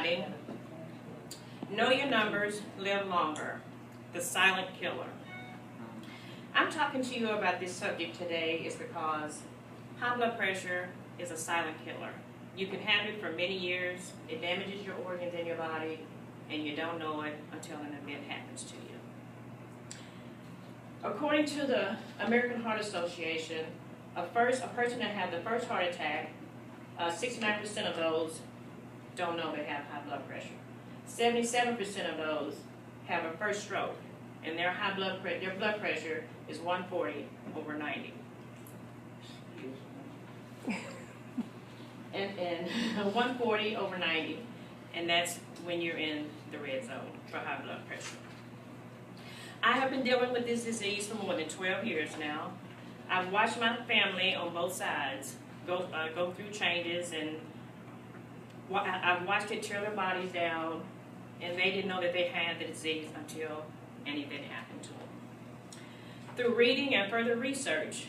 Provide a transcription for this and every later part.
body. Know your numbers, live longer. The silent killer. I'm talking to you about this subject today is because high blood pressure is a silent killer. You can have it for many years. It damages your organs in your body, and you don't know it until an event happens to you. According to the American Heart Association, a person that had the first heart attack, 69% of those don't know they have high blood pressure. 77% of those have a first stroke, and their blood pressure is 140/90. and 140/90, and that's when you're in the red zone for high blood pressure. I have been dealing with this disease for more than 12 years now. I've watched my family on both sides go through changes, and I've watched it tear their bodies down, and they didn't know that they had the disease until an event happened to them. Through reading and further research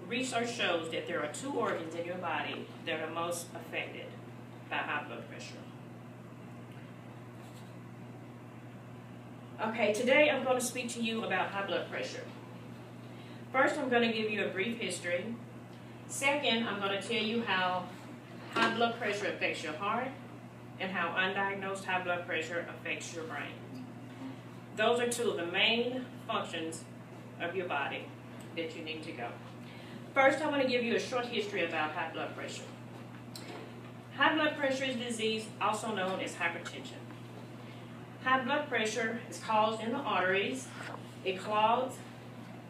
shows that there are 2 organs in your body that are most affected by high blood pressure. Okay, today I'm going to speak to you about high blood pressure. First, I'm going to give you a brief history. Second, I'm going to tell you how high blood pressure affects your heart and how undiagnosed high blood pressure affects your brain. Those are 2 of the main functions of your body that you need to go. First, I want to give you a short history about high blood pressure. High blood pressure is a disease also known as hypertension. High blood pressure is caused in the arteries. It clogs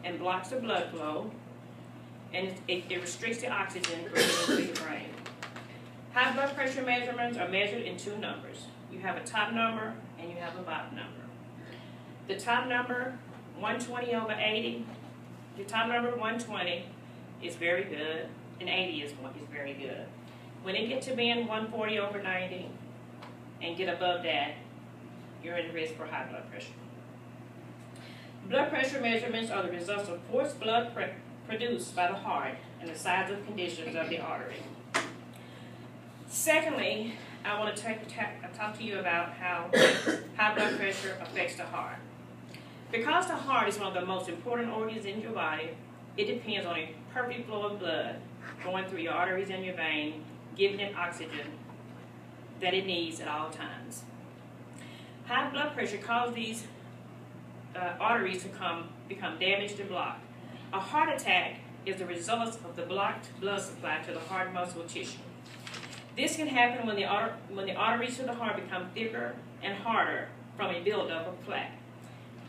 and blocks the blood flow, and it restricts the oxygen from getting to your brain. High blood pressure measurements are measured in 2 numbers. You have a top number and you have a bottom number. The top number, 120/80. Your top number, 120, is very good, and 80 is very good. When it gets to being 140/90 and get above that, you're in risk for high blood pressure. Blood pressure measurements are the results of forced blood produced by the heart and the size of conditions of the artery. Secondly, I want to talk to you about how high blood pressure affects the heart. Because the heart is one of the most important organs in your body, it depends on a perfect flow of blood going through your arteries and your veins, giving it oxygen that it needs at all times. High blood pressure causes these arteries to become damaged and blocked. A heart attack is the result of the blocked blood supply to the heart muscle tissue. This can happen when the arteries to the heart become thicker and harder from a buildup of plaque.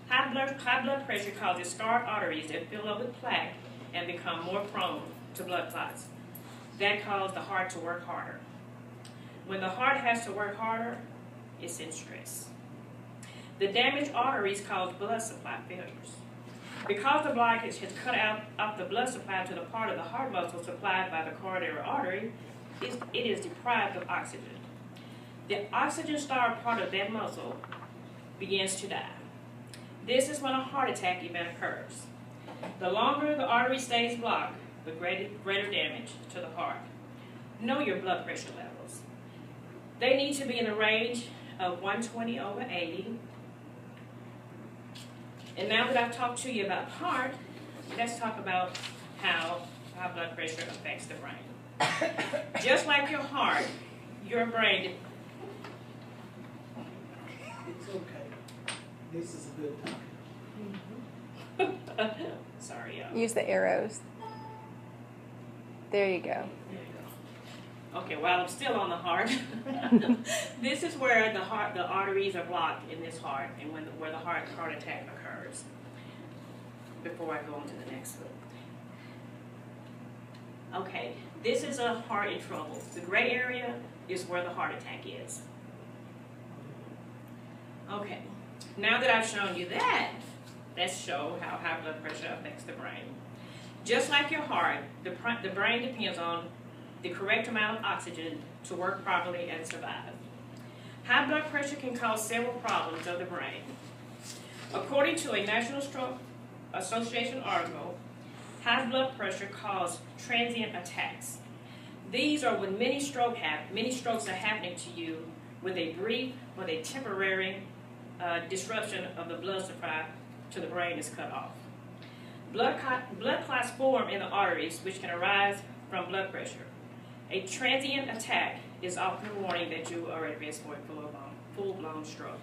High blood pressure causes scarred arteries that fill up with plaque and become more prone to blood clots. That causes the heart to work harder. When the heart has to work harder, it's in stress. The damaged arteries cause blood supply failures. Because the blockage has cut out the blood supply to the part of the heart muscle supplied by the coronary artery, it is deprived of oxygen. The oxygen-starved part of that muscle begins to die. This is when a heart attack event occurs. The longer the artery stays blocked, the greater damage to the heart. Know your blood pressure levels. They need to be in the range of 120/80. And now that I've talked to you about the heart, let's talk about how high blood pressure affects the brain. Just like your heart, your brain... It's okay. This is a good time. Sorry, y'all. Use the arrows. There you go. There you go. Okay, while I'm still on the heart, this is where the arteries are blocked in this heart, and where the heart attack occurs. Before I go on to the next one. Okay, this is a heart in trouble. The gray area is where the heart attack is. Okay, now that I've shown you that, let's show how high blood pressure affects the brain. Just like your heart, the brain depends on the correct amount of oxygen to work properly and survive. High blood pressure can cause several problems of the brain. According to a National Stroke Association article, high blood pressure causes transient attacks. These are when many strokes are happening to you with a brief but a temporary disruption of the blood supply to the brain is cut off. Blood clots form in the arteries, which can arise from blood pressure. A transient attack is often a warning that you are at risk for a full-blown stroke.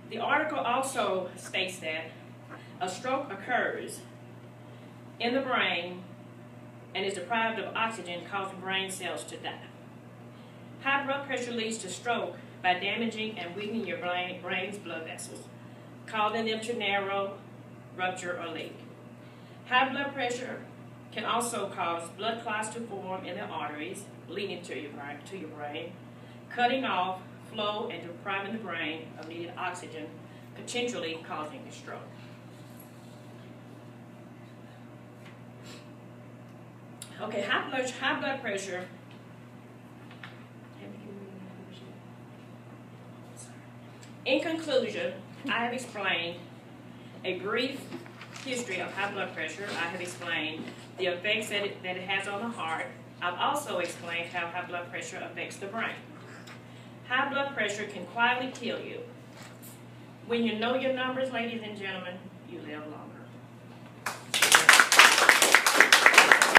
The article also states that a stroke occurs in the brain and is deprived of oxygen, causing brain cells to die. High blood pressure leads to stroke by damaging and weakening your brain's blood vessels, causing them to narrow, rupture, or leak. High blood pressure can also cause blood clots to form in the arteries leading to your brain, cutting off flow and depriving the brain of needed oxygen, potentially causing a stroke. Okay, high blood pressure. In conclusion, I have explained a brief history of high blood pressure. I have explained the effects that it has on the heart. I've also explained how high blood pressure affects the brain. High blood pressure can quietly kill you. When you know your numbers, ladies and gentlemen, you live longer.